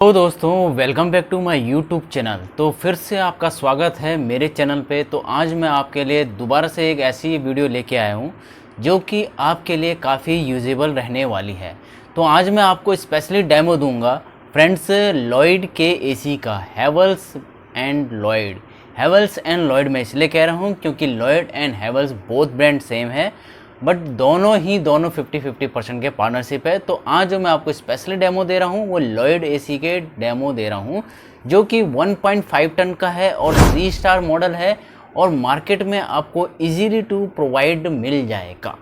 तो दोस्तों welcome back to my YouTube channel. तो फिर से आपका स्वागत है मेरे चैनल पे। तो आज मैं आपके लिए दोबारा से एक ऐसी वीडियो लेके आया हूँ जो कि आपके लिए काफ़ी यूजेबल रहने वाली है। तो आज मैं आपको स्पेशली डेमो दूंगा फ्रेंड्स लॉयड के एसी का, हैवेल्स एंड लॉयड मैं इसलिए कह रहा हूँ क्योंकि Lloyd and Havells both brand same है, बट दोनों 50-50% के पार्टनरशिप है। तो आज जो मैं आपको स्पेशली डेमो दे रहा हूँ वो लॉयड एसी के डेमो दे रहा हूँ जो कि 1.5 टन का है और 3 स्टार मॉडल है और मार्केट में आपको इजीली टू प्रोवाइड मिल जाएगा।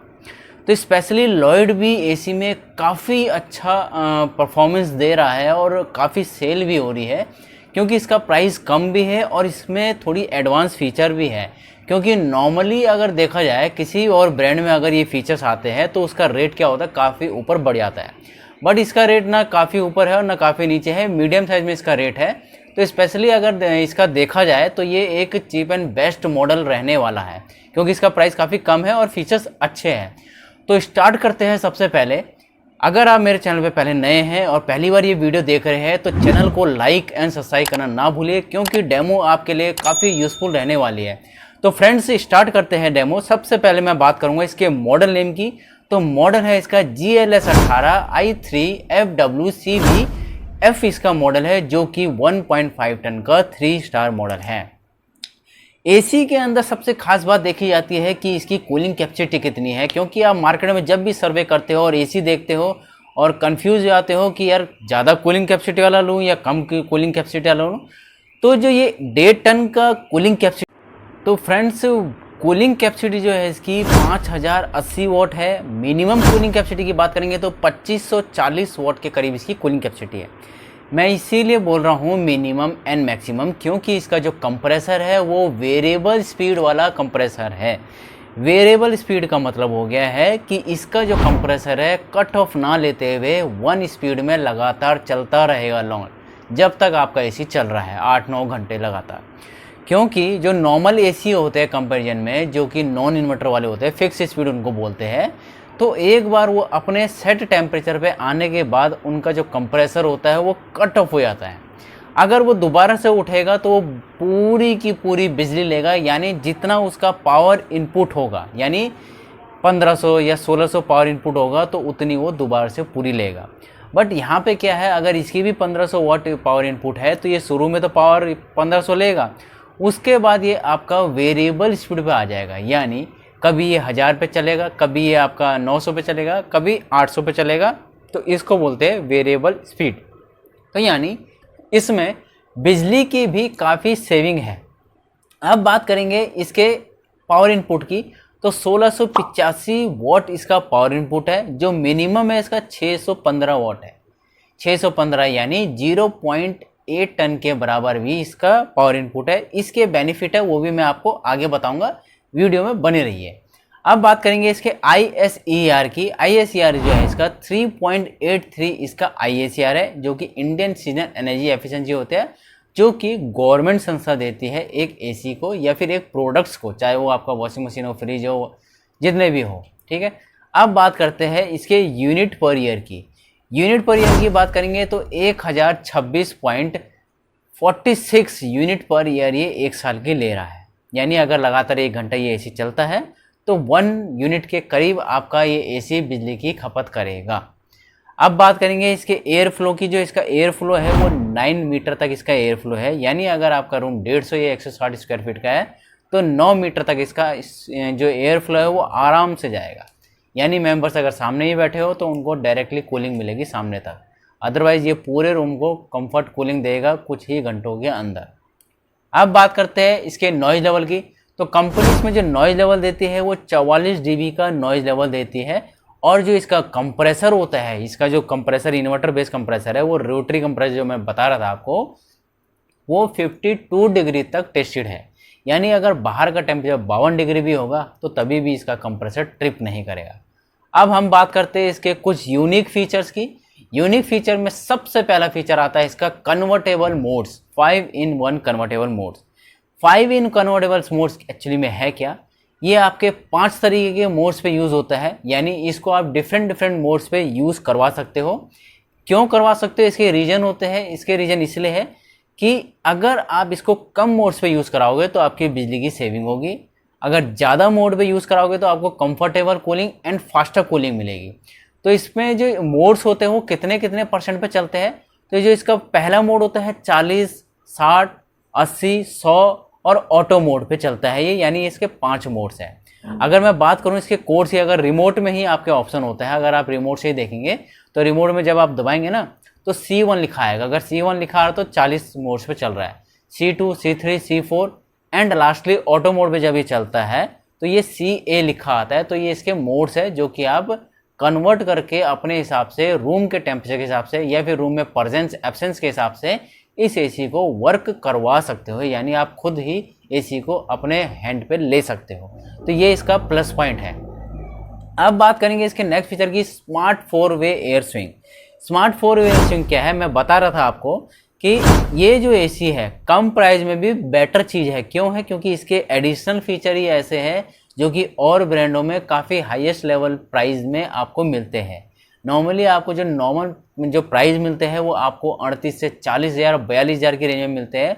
तो स्पेशली लॉयड भी एसी में काफ़ी अच्छा परफॉर्मेंस दे रहा है और काफ़ी सेल भी हो रही है क्योंकि इसका प्राइस कम भी है और इसमें थोड़ी एडवांस फीचर भी है। क्योंकि नॉर्मली अगर देखा जाए किसी और ब्रांड में अगर ये फीचर्स आते हैं तो उसका रेट क्या होता है, काफ़ी ऊपर बढ़ जाता है, बट इसका रेट ना काफ़ी ऊपर है और ना काफ़ी नीचे है, मीडियम साइज में इसका रेट है। तो स्पेशली अगर इसका देखा जाए तो ये एक चीप एंड बेस्ट मॉडल रहने वाला है क्योंकि इसका प्राइस काफ़ी कम है और फीचर्स अच्छे हैं। तो स्टार्ट करते हैं। सबसे पहले अगर आप मेरे चैनल पे पहले नए हैं और पहली बार ये वीडियो देख रहे हैं तो चैनल को लाइक एंड सब्सक्राइब करना ना भूलिए क्योंकि डेमो आपके लिए काफ़ी यूज़फुल रहने वाली है। तो फ्रेंड्स स्टार्ट करते हैं डेमो। सबसे पहले मैं बात करूंगा इसके मॉडल नेम की। तो मॉडल है इसका GLS18i3FWCV इसका मॉडल है जो कि 1.5 टन का 3 स्टार मॉडल है। एसी के अंदर सबसे खास बात देखी जाती है कि इसकी कूलिंग कैपेसिटी कितनी है, क्योंकि आप मार्केट में जब भी सर्वे करते हो और एसी देखते हो और कंफ्यूज हो जाते हो कि यार ज़्यादा कूलिंग कैपेसिटी वाला लूँ या कम कूलिंग कैपेसिटी वाला लूँ। तो जो ये 1.5 टन का कूलिंग कैपेसिटी, तो फ्रेंड्स कूलिंग कैपेसिटी जो है इसकी 5080 वाट है। मिनिमम कूलिंग कैपेसिटी की बात करेंगे तो 2540 वाट के करीब इसकी कूलिंग कैपेसिटी है। मैं इसीलिए बोल रहा हूँ मिनिमम एंड मैक्सिमम क्योंकि इसका जो कंप्रेसर है वो वेरिएबल स्पीड वाला कंप्रेसर है। वेरिएबल स्पीड का मतलब हो गया है कि इसका जो कंप्रेसर है कट ऑफ ना लेते हुए 1 स्पीड में लगातार चलता रहेगा लॉन्ग, जब तक आपका एसी चल रहा है 8-9 घंटे लगातार। क्योंकि जो नॉर्मल एसी होते हैं कंपैरिजन में, जो कि नॉन इन्वर्टर वाले होते हैं, फिक्स स्पीड उनको बोलते हैं, तो एक बार वो अपने सेट टेम्परेचर पे आने के बाद उनका जो कंप्रेसर होता है वो कट ऑफ हो जाता है। अगर वो दोबारा से उठेगा तो वो पूरी की पूरी बिजली लेगा, यानी जितना उसका पावर इनपुट होगा, यानी 1500 या 1600 पावर इनपुट होगा तो उतनी वो दोबारा से पूरी लेगा। बट यहाँ पे क्या है, अगर इसकी भी 1500 वाट पावर इनपुट है तो ये शुरू में तो पावर 1500 लेगा, उसके बाद ये आपका वेरिएबल स्पीड पे आ जाएगा, यानी कभी ये 1000 पे चलेगा, कभी ये आपका 900 पे चलेगा, कभी 800 पे चलेगा। तो इसको बोलते हैं वेरिएबल स्पीड। तो यानी इसमें बिजली की भी काफ़ी सेविंग है। अब बात करेंगे इसके पावर इनपुट की, तो 1685 वाट इसका पावर इनपुट है। जो मिनिमम है इसका 615 वाट है। 615 यानी 0.8 टन के बराबर भी इसका पावर इनपुट है। इसके बेनिफिट है वो भी मैं आपको आगे बताऊंगा, वीडियो में बने रहिए। अब बात करेंगे इसके ISER की। ISER जो है इसका 3.83 इसका ISER है, जो कि इंडियन सीजनल एनर्जी एफिशिएंसी होता है, जो कि गवर्नमेंट संस्था देती है एक एसी को या फिर एक प्रोडक्ट्स को, चाहे वो आपका वॉशिंग मशीन हो, फ्रिज हो, जितने भी हो, ठीक है। अब बात करते हैं इसके यूनिट पर ईयर की। यूनिट पर ईयर की बात करेंगे तो 1026.46 यूनिट पर ईयर ये 1 साल की ले रहा है। यानी अगर लगातार 1 घंटा ये एसी चलता है तो 1 यूनिट के करीब आपका ये एसी बिजली की खपत करेगा। अब बात करेंगे इसके एयर फ्लो की। जो इसका एयर फ्लो है वो 9 मीटर तक इसका एयर फ्लो है, यानी अगर आपका रूम 150 या 160 स्क्वायर फीट का है तो 9 मीटर तक इसका जो एयर फ्लो है वो आराम से जाएगा। यानी मेंबर्स अगर सामने ही बैठे हो तो उनको डायरेक्टली कूलिंग मिलेगी सामने तक, अदरवाइज ये पूरे रूम को कंफर्ट कूलिंग देगा कुछ ही घंटों के अंदर। अब बात करते हैं इसके नॉइज लेवल की। तो कंपनी इसमें जो नॉइज लेवल देती है वो 44 dB का नॉइज लेवल देती है, और जो इसका कंप्रेसर होता है, इसका जो कंप्रेसर इन्वर्टर बेस्ड कंप्रेसर है वो रोटरी कंप्रेसर जो मैं बता रहा था आपको, वो 52 डिग्री तक टेस्टेड है। यानी अगर बाहर का टेम्परेचर 52 डिग्री भी होगा तो तभी भी इसका कंप्रेसर ट्रिप नहीं करेगा। अब हम बात करते हैं इसके कुछ यूनिक फीचर्स की। यूनिक फीचर में सबसे पहला फीचर आता है इसका convertible modes, 5-in-1 convertible modes. 5-in convertible modes actually में है क्या, ये आपके 5 तरीके के मोड्स पे यूज़ होता है, यानी इसको आप डिफरेंट मोड्स पे यूज़ करवा सकते हो। क्यों करवा सकते हो, इसके रीज़न होते हैं। इसके रीज़न इसलिए है कि अगर आप इसको कम मोड्स पे यूज़ कराओगे तो आपकी बिजली की सेविंग होगी, अगर ज़्यादा मोड पे यूज़ कराओगे तो आपको comfortable cooling and faster cooling मिलेगी। तो इसमें जो मोड्स होते हैं वो कितने कितने % पे चलते हैं, तो जो इसका पहला मोड होता है 40, 60, 80, 100 और ऑटो मोड पे चलता है ये, यानी इसके 5 मोड्स हैं। अगर मैं बात करूं इसके कोड से, अगर रिमोट में ही आपके ऑप्शन होता है, अगर आप रिमोट से ही देखेंगे तो रिमोट में जब आप दबाएंगे ना तो C1 लिखा आएगा। अगर C1 लिखा है तो 40 मोड्स पे चल रहा है, C2, C3, C4 and lastly auto mode पे जब ये चलता है तो ये CA लिखा आता है। तो ये इसके मोड्स है जो कि आप कन्वर्ट करके अपने हिसाब से, रूम के टेम्परेचर के हिसाब से या फिर रूम में प्रेजेंस एब्सेंस के हिसाब से इस एसी को वर्क करवा सकते हो, यानी आप खुद ही एसी को अपने हैंड पे ले सकते हो। तो ये इसका प्लस पॉइंट है। अब बात करेंगे इसके नेक्स्ट फीचर की, स्मार्ट 4-वे एयर स्विंग। स्मार्ट 4-वे एयर स्विंग क्या है, मैं बता रहा था आपको कि ये जो एसी है कम प्राइस में भी बेटर चीज़ है। क्यों है, क्योंकि इसके एडिशनल फीचर ही ऐसे हैं जो कि और ब्रांडों में काफ़ी हाईएस्ट लेवल प्राइस में आपको मिलते हैं। नॉर्मली आपको जो नॉर्मल जो प्राइस मिलते हैं वो आपको 38 से 40,000, 42,000 की रेंज में मिलते हैं,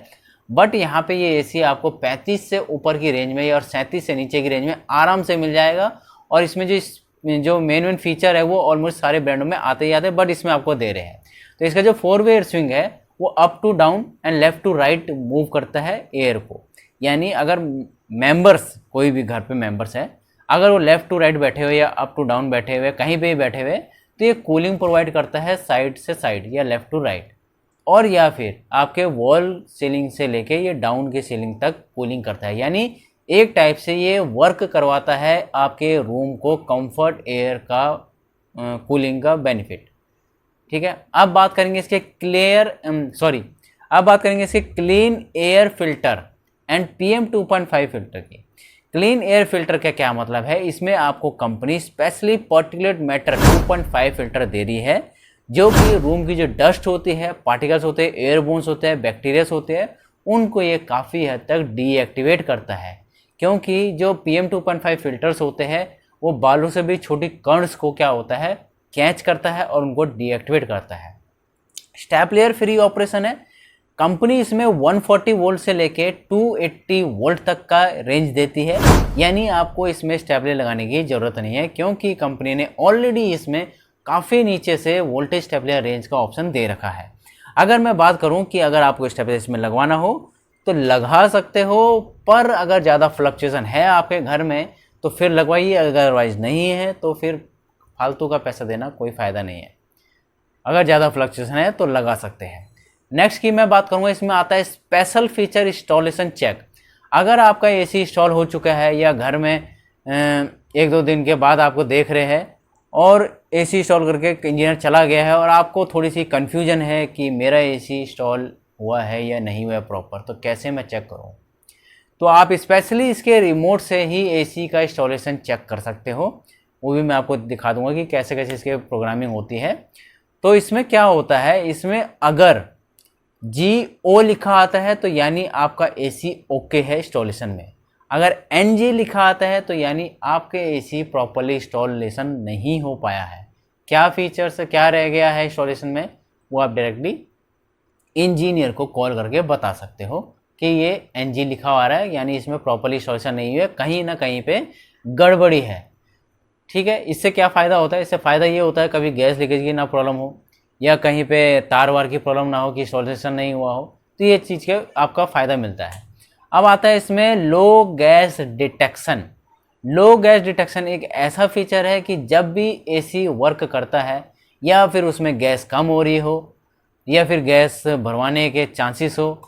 बट यहाँ पे ये एसी आपको 35 से ऊपर की रेंज में और 37 से नीचे की रेंज में आराम से मिल जाएगा। और इसमें जो मेन फीचर है वो ऑलमोस्ट सारे ब्रांडों में आते ही आते हैं, बट इसमें आपको दे रहे हैं। तो इसका जो 4-वे एयर स्विंग है वो up to down and left to right move करता है एयर को, यानी अगर मेंबर्स, कोई भी घर पे मेंबर्स हैं, अगर वो लेफ्ट टू राइट बैठे हुए या अप टू डाउन बैठे हुए, कहीं पे भी बैठे हुए, तो ये कूलिंग प्रोवाइड करता है साइड से साइड या लेफ्ट टू राइट, और या फिर आपके वॉल सीलिंग से लेके ये डाउन की सीलिंग तक कूलिंग करता है। यानी एक टाइप से ये वर्क करवाता है आपके रूम को कंफर्ट एयर का कूलिंग का बेनिफिट। ठीक है, अब बात करेंगे इसके clean air filter and PM 2.5 filter की। क्लीन एयर फिल्टर का क्या मतलब है, इसमें आपको company specially particulate matter 2.5 filter दे रही है, जो कि रूम की जो डस्ट होती है, पार्टिकल्स होते हैं, एयरबोन्स होते हैं, बैक्टीरियास होते हैं, उनको ये काफ़ी हद तक डीएक्टिवेट करता है। क्योंकि जो PM 2.5 फिल्टर्स होते हैं वो बालू से भी छोटी कणस को क्या होता है, कैच करता है और उनको डीएक्टिवेट करता है। स्टेपलर फ्री ऑपरेशन है। कंपनी इसमें 140 वोल्ट से लेके 280 वोल्ट तक का रेंज देती है, यानी आपको इसमें स्टेपलर लगाने की ज़रूरत नहीं है, क्योंकि कंपनी ने ऑलरेडी इसमें काफ़ी नीचे से वोल्टेज स्टेपलर रेंज का ऑप्शन दे रखा है। अगर मैं बात करूं कि अगर आपको स्टेपलर इसमें लगवाना हो तो लगा सकते हो, पर अगर ज़्यादा फ्लक्चुएशन है आपके घर में तो फिर लगवाइए, अदरवाइज नहीं है तो फिर फालतू का पैसा देना कोई फ़ायदा नहीं है। अगर ज़्यादा फ्लक्चुएशन है तो लगा सकते हैं। नेक्स्ट की मैं बात करूँगा, इसमें आता है स्पेशल फीचर इंस्टॉलेशन चेक। अगर आपका एसी इंस्टॉल हो चुका है या घर में 1-2 दिन के बाद आपको देख रहे हैं और एसी इंस्टॉल करके इंजीनियर चला गया है और आपको थोड़ी सी कन्फ्यूजन है कि मेरा एसी इंस्टॉल हुआ है या नहीं हुआ है प्रॉपर, तो कैसे मैं चेक करूँ, तो आप स्पेशली इसके रिमोट से ही एसी का इंस्टॉलेशन चेक कर सकते हो। वो भी मैं आपको दिखा दूंगा कि कैसे कैसे इसके प्रोग्रामिंग होती है। तो इसमें क्या होता है, इसमें अगर GO लिखा आता है तो यानी आपका एसी ओके है इंस्टॉलेशन में, अगर NG लिखा आता है तो यानी आपके एसी प्रॉपरली इंस्टॉलेशन नहीं हो पाया है। क्या फीचर्स क्या रह गया है इंस्टॉलेशन में, वो आप डायरेक्टली इंजीनियर को कॉल करके बता सकते हो कि ये NG लिखा आ रहा है, यानी इसमें प्रॉपरली इंस्टॉलेशन नहीं हुआ है, कहीं ना कहीं पे गड़बड़ी है। ठीक है, इससे क्या फ़ायदा होता है, इससे फ़ायदा ये होता है कभी गैस लीकेज की ना प्रॉब्लम हो या कहीं पे तार वार की प्रॉब्लम ना हो कि इंस्टॉलेशन नहीं हुआ हो, तो ये चीज़ के आपका फ़ायदा मिलता है। अब आता है इसमें लो गैस डिटेक्शन। लो गैस डिटेक्शन एक ऐसा फीचर है कि जब भी एसी वर्क करता है या फिर उसमें गैस कम हो रही हो या फिर गैस भरवाने के चांसेस हो,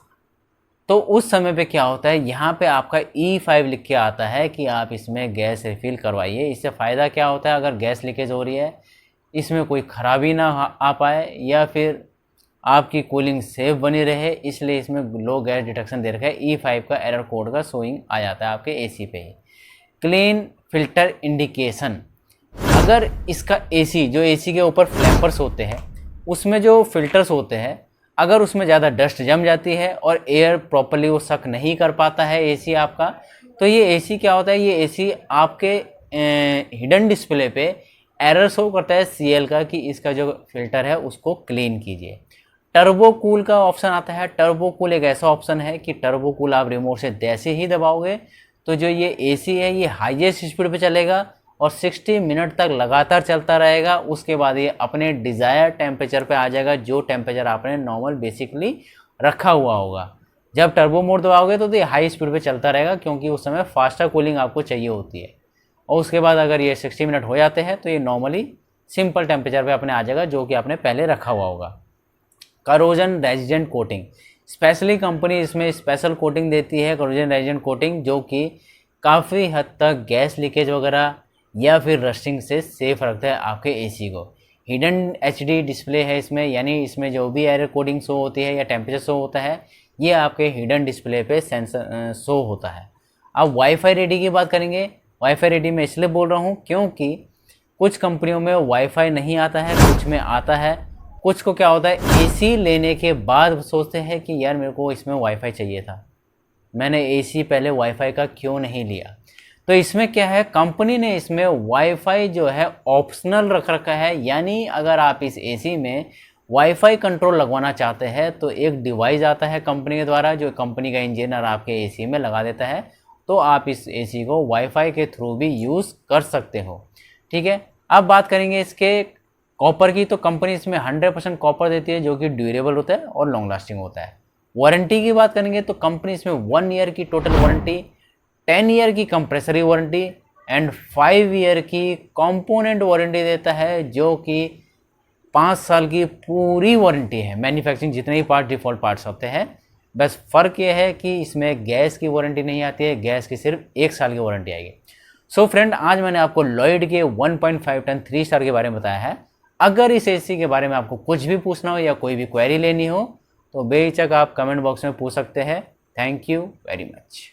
तो उस समय पे क्या होता है, यहाँ पे आपका E5 लिख के आता है कि आप इसमें गैस रिफिल करवाइए। इससे फ़ायदा क्या होता है, अगर गैस लीकेज हो रही है, इसमें कोई ख़राबी ना आ पाए या फिर आपकी कूलिंग सेफ बनी रहे, इसलिए इसमें लो गैस डिटेक्शन दे रखा है। E5 का एरर कोड का शोइंग आ जाता है आपके एसी पे ही। क्लीन फिल्टर इंडिकेशन, अगर इसका एसी जो एसी के ऊपर फ्लैपर्स होते हैं उसमें जो फिल्टर्स होते हैं, अगर उसमें ज़्यादा डस्ट जम जाती है और एयर प्रॉपरली वो सक नहीं कर पाता है एसी आपका, तो ये एसी क्या होता है, ये एसी आपके हिडन डिस्प्ले पे एरर शो करता है CL का कि इसका जो फिल्टर है उसको क्लीन कीजिए। टर्बो कूल का ऑप्शन आता है। टर्बो कूल एक ऐसा ऑप्शन है कि टर्बो कूल आप रिमोट से जैसे ही दबाओगे तो जो ये AC है ये हाईएस्ट स्पीड पे चलेगा और 60 मिनट तक लगातार चलता रहेगा। उसके बाद ये अपने डिज़ायर टेम्परेचर पे आ जाएगा, जो टेम्परेचर आपने नॉर्मल बेसिकली रखा हुआ होगा। जब टर्बो मोड दबाओगे तो ये हाई स्पीड पे चलता रहेगा, क्योंकि उस समय फास्टर कूलिंग आपको चाहिए होती है। और उसके बाद अगर ये 60 मिनट हो जाते हैं तो ये नॉर्मली सिंपल टेम्परेचर पे अपने आ जाएगा, जो कि आपने पहले रखा हुआ होगा। Corrosion resistant coating, specially company इसमें स्पेशल कोटिंग देती है, करोजन रेजिस्टेंट कोटिंग, जो कि काफ़ी हद तक गैस लीकेज वगैरह या फिर रस्टिंग से सेफ रखता है आपके AC को। हिडन HD डिस्प्ले है इसमें, यानी इसमें जो भी एरर कोडिंग शो होती है या टेम्परेचर शो होता है ये आपके हिडन डिस्प्ले पे सेंसर शो होता है। अब वाईफाई रेडी की बात करेंगे। वाईफाई रेडी मैं इसलिए बोल रहा हूँ क्योंकि कुछ कंपनियों में वाईफाई नहीं आता है, कुछ में आता है। कुछ को क्या होता है, AC लेने के बाद सोचते हैं कि यार मेरे को इसमें वाईफाई चाहिए था, मैंने AC पहले वाईफाई का क्यों नहीं लिया। तो इसमें क्या है, कंपनी ने इसमें वाईफाई जो है ऑप्शनल रख रखा है। यानी अगर आप इस AC में वाईफाई कंट्रोल लगवाना चाहते हैं तो एक डिवाइस आता है कंपनी के द्वारा, जो कंपनी का इंजीनियर आपके AC में लगा देता है, तो आप इस AC को वाईफाई के थ्रू भी यूज़ कर सकते हो। ठीक है, अब बात करेंगे इसके कॉपर की। तो कंपनी इसमें 100% कॉपर देती है, जो कि ड्यूरेबल होता है और लॉन्ग लास्टिंग होता है। वारंटी की बात करेंगे तो कंपनी इसमें 1 ईयर की टोटल वारंटी, 10 ईयर की कंप्रेसरी वारंटी एंड 5 ईयर की कंपोनेंट वारंटी देता है, जो कि 5 साल की पूरी वारंटी है। मैन्युफैक्चरिंग जितने भी पार्ट डिफ़ॉल्ट पार्ट्स होते हैं, बस फ़र्क ये है कि इसमें गैस की वारंटी नहीं आती है, गैस की सिर्फ 1 साल की वारंटी आएगी। सो फ्रेंड, आज मैंने आपको लॉयड के 1.5 टन 3 स्टार के बारे में बताया है। अगर इस AC के बारे में आपको कुछ भी पूछना हो या कोई भी क्वेरी लेनी हो तो बेहिचक आप कमेंट बॉक्स में पूछ सकते हैं। Thank you very much.